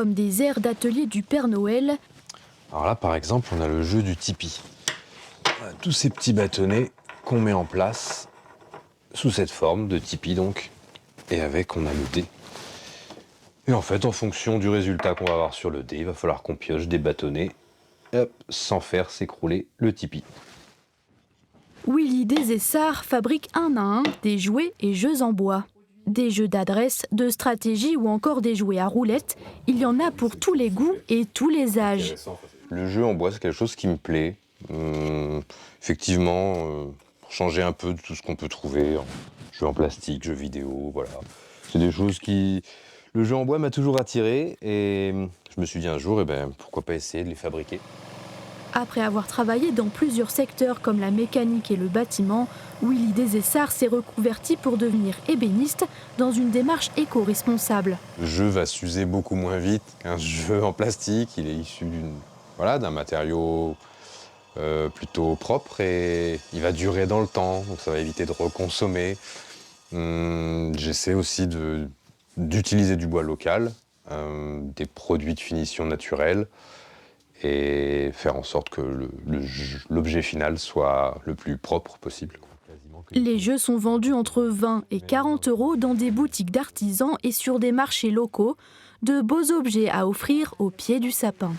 Comme des aires d'atelier du Père Noël. Alors là, par exemple, on a le jeu du Tipeee. Voilà, tous ces petits bâtonnets qu'on met en place sous cette forme de Tipeee donc, et avec, on a le dé. Et en fait, en fonction du résultat qu'on va avoir sur le dé, il va falloir qu'on pioche des bâtonnets, hop, sans faire s'écrouler le Tipeee. Willy Desessarts fabrique un à un des jouets et jeux en bois. Des jeux d'adresse, de stratégie ou encore des jouets à roulettes, il y en a pour tous les goûts et tous les âges. Le jeu en bois, c'est quelque chose qui me plaît. Effectivement, pour changer un peu de tout ce qu'on peut trouver, jeux en plastique, jeux vidéo, voilà. C'est des choses qui... Le jeu en bois m'a toujours attiré et je me suis dit un jour, pourquoi pas essayer de les fabriquer. Après avoir travaillé dans plusieurs secteurs comme la mécanique et le bâtiment, Willy Desessarts s'est reconverti pour devenir ébéniste dans une démarche éco-responsable. Le jeu va s'user beaucoup moins vite qu'un jeu en plastique. Il est issu d'un matériau plutôt propre et il va durer dans le temps, donc ça va éviter de reconsommer. J'essaie aussi d'utiliser du bois local, des produits de finition naturels et faire en sorte que l'objet final soit le plus propre possible. Les jeux sont vendus entre 20 et 40 € dans des boutiques d'artisans et sur des marchés locaux, de beaux objets à offrir au pied du sapin.